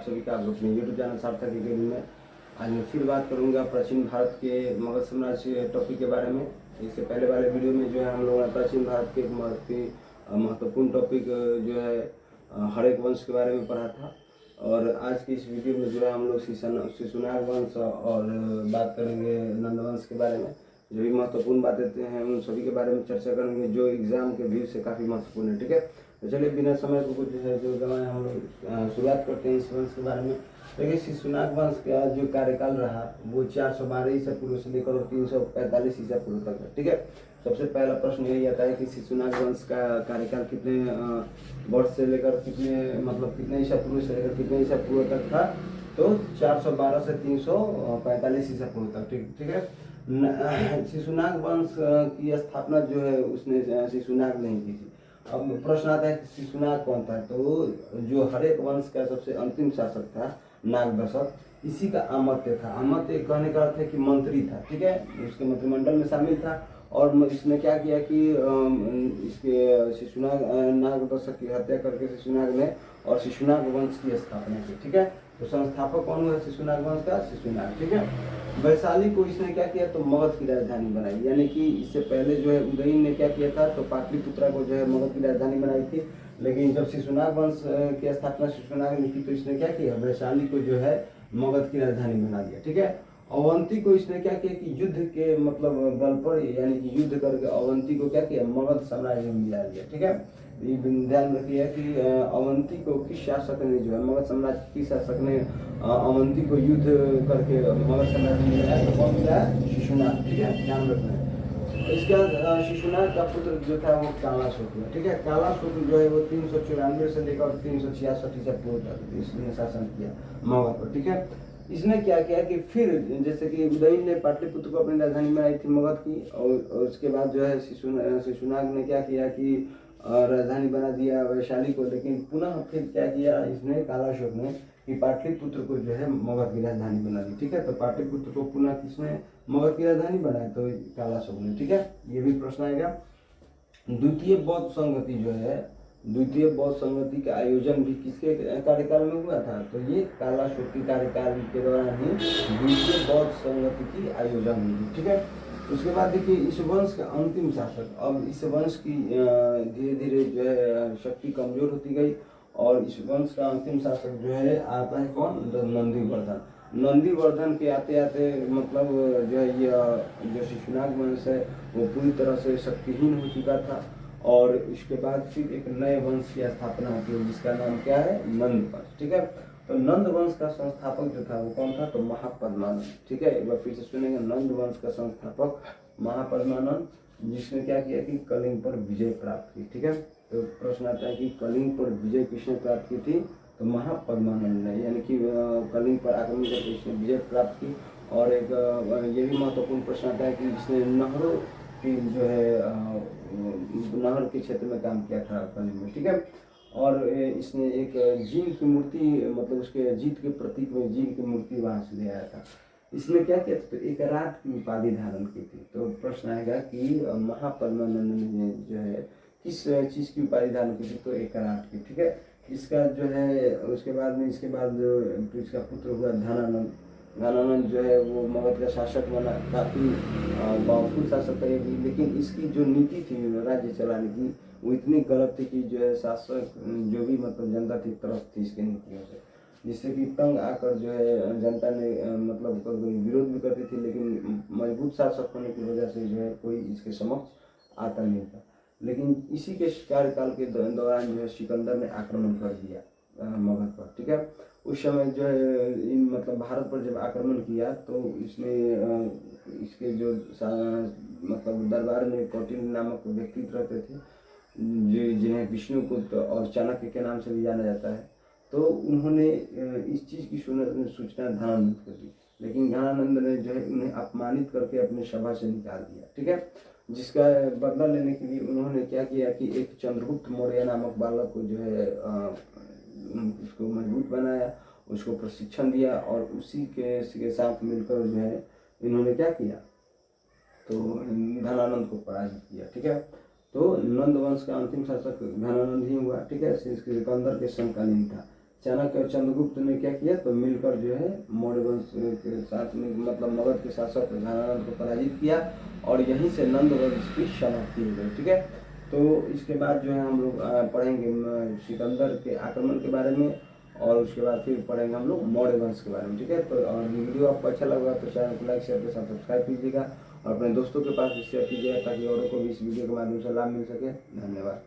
आप सभी का अपने यूट्यूब चैनल सार्थक अकेडमी में। आज मैं फिर बात करूंगा प्राचीन भारत के मगध साम्राज्य टॉपिक के बारे में। इससे पहले वाले वीडियो में जो है हम लोगों ने प्राचीन भारत के एक महत्वपूर्ण टॉपिक जो है हड़प्पा वंश के बारे में पढ़ा था। और आज की इस वीडियो में जो है हम लोग शिशुनाग वंश और बात करेंगे नंद वंश के बारे में। जो भी महत्वपूर्ण बातें हैं उन सभी के बारे में चर्चा करेंगे जो एग्जाम के व्यू से काफ़ी महत्वपूर्ण है। ठीक है, तो चलिए बिना समय को जो है जो गवाएं हम लोग शुरुआत करते हैं इस वंश के बारे में। देखिए, शिशुनाग वंश का जो कार्यकाल रहा वो 412 ईसा पूर्व से लेकर 345 ईसा पूर्व तक है। ठीक है, सबसे पहला प्रश्न यही आता है कि शिशुनाग वंश का कार्यकाल कितने वर्ष से लेकर कितने ईसा पूर्व से लेकर कितने ईसा पूर्व तक था। तो 412 से 345 ईसा पूर्व तक। ठीक है, शिशुनाग वंश की स्थापना जो है उसने शिशुनाग नहीं की थी। अब प्रश्न आता है कि शिशुनाग कौन था। तो जो हड़प्पा वंश का सबसे अंतिम शासक था नागदशक, इसी का अमात्य था। अमात्य कहने का अर्थ है कि मंत्री था। ठीक है, उसके मंत्रिमंडल में शामिल था। और इसने क्या किया कि इसके शिशुनाग नागदशक की हत्या करके शिशुनाग ने और शिशुनाग वंश की स्थापना की। ठीक है, तो संस्थापक कौन हुआ शिशुनाग वंश का? शिशुनाग। ठीक है, वैशाली को इसने क्या किया तो मगध की राजधानी बनाई। यानी कि इससे पहले जो है उदयन ने क्या किया था तो पाटलिपुत्रा को जो है मगध की राजधानी बनाई थी। लेकिन जब शिशुनाग वंश की स्थापना शिशुनाग ने की तो इसने क्या किया वैशाली को जो है मगध की राजधानी बना दिया। ठीक है, अवंती को इसने क्या किया कि युद्ध के बल पर यानी कि युद्ध करके अवंती को क्या किया मगध साम्राज्य में मिला दिया। ठीक है, ये ध्यान रखिए कि अवंती को किस शासक ने जो है मगध साम्राज्य की शासक ने अवंती को युद्ध करके मगध साम्राज्य में मिलाया तो कौन मिला है? शिशुनाग। ठीक है, ध्यान रखना है। इसका शिशुनाग का पुत्र जो था वो कालाशोक है। ठीक है, कालाशोक जो है वो 394 से लेकर 366 ईसा पूर्व तक इसने शासन किया मगध पर। ठीक है, इसने क्या किया कि फिर जैसे कि उदयन ने पाटलिपुत्र को अपनी राजधानी बनाई थी मगध की और उसके बाद जो है शिशुनाग ने क्या किया कि राजधानी बना दिया वैशाली को। लेकिन पुनः फिर क्या किया इसने कालाशोक ने कि पाटलिपुत्र को जो है मगध की राजधानी बना दी। ठीक है, तो पाटलिपुत्र को पुनः किसने मगध की राजधानी बनाया तो कालाशोक ने। ठीक है, ये भी प्रश्न आएगा। द्वितीय बौद्ध संगति जो है द्वितीय बौद्ध संगति का आयोजन भी किसके कार्यकाल में हुआ था तो ये कालाशोक के कार्यकाल के दौरान ही द्वितीय बौद्ध संगति की आयोजन हुई। ठीक है, उसके बाद देखिए इस वंश का अंतिम शासक। अब इस वंश की धीरे धीरे जो है शक्ति कमजोर होती गई और इस वंश का अंतिम शासक जो है आता है कौन? नंदीवर्धन। नंदीवर्धन के आते आते जो है ये जो शिशुनाग वंश है वो पूरी तरह से शक्तिहीन हो चुका था। और इसके बाद फिर एक नए वंश की स्थापना होती है जिसका नाम क्या है? नंद वंश। ठीक है, तो नंद वंश का संस्थापक जो था वो कौन था तो महापद्मानंद। ठीक है, एक बार फिर से सुनेंगे, नंद वंश का संस्थापक महापद्मानंद, जिसने क्या किया कि कलिंग पर विजय प्राप्त की। ठीक है, तो प्रश्न आता है कि कलिंग पर विजय किसने प्राप्त की थी तो महापद्मानंद ने, यानी कि कलिंग पर आक्रमण करके इसने विजय प्राप्त की। और एक ये भी महत्वपूर्ण प्रश्न आता है कि इसने नहरों की जो है नहर के क्षेत्र में काम किया था कलिंग में। ठीक है, और इसने एक जीव की मूर्ति उसके जीत के प्रतीक में जीव की मूर्ति वहां से ले आया था। इसने क्या किया था तो एक रात की उपाधि धारण की थी। तो प्रश्न आएगा कि महापद्मानंद ने जो है किस चीज की उपाधि धारण की थी तो एक रात की। ठीक है, इसका जो है उसके बाद तो इसका पुत्र हुआ धनानंद। धनानंद जो है वो मगध का शासक बना, काफी पावरफुल शासक है। लेकिन इसकी जो नीति थी राज्य चलाने की वो इतनी गलत थी कि जो है शासक जो भी जनता थी त्रस्त थी इसके नीतियों से, जिससे कि तंग आकर जो है जनता ने विरोध भी करती थी। लेकिन मजबूत शासक होने की वजह से जो है कोई इसके समक्ष आता नहीं था। लेकिन इसी के कार्यकाल के दौरान जो है सिकंदर ने आक्रमण कर दिया मगध पर। ठीक है, उस समय जो है इन भारत पर जब आक्रमण किया तो इसने इसके जो दरबार में कौटिल्य नामक व्यक्तित्व रहते थे जिन्हें विष्णुगुप्त और चाणक्य के नाम से भी जाना जाता है। तो उन्होंने इस चीज़ की सूचना धनानंद को दी। लेकिन धनानंद ने जो है उन्हें अपमानित करके अपने सभा से निकाल दिया। ठीक है, जिसका बदला लेने के लिए उन्होंने क्या किया कि एक चंद्रगुप्त मौर्य नामक बालक को जो है उसको मजबूत बनाया, उसको प्रशिक्षण दिया और उसी के साथ मिलकर जो है इन्होंने क्या किया तो धनानंद को पराजित किया। ठीक है, तो नंद वंश का अंतिम शासक धनानंद ही हुआ। ठीक है, सिकंदर के समकालीन था। चाणक्य और चंद्रगुप्त ने क्या किया, तो मिलकर जो है मौर्य वंश के साथ में मतलब मगध के शासक प्रधानानंद को पराजित किया और यहीं से नंद वंश की समाप्ति हो गई। ठीक है, तो इसके बाद जो है हम लोग पढ़ेंगे सिकंदर के आक्रमण के बारे में और उसके बाद फिर पढ़ेंगे हम लोग मौर्य वंश के बारे में। ठीक है, तो और ये वीडियो आपको अच्छा लगा तो चैनल को लाइक शेयर के साथ सब्सक्राइब कीजिएगा और अपने दोस्तों के पास शेयर कीजिएगा ताकि औरों को भी इस वीडियो के माध्यम से लाभ मिल सके। धन्यवाद।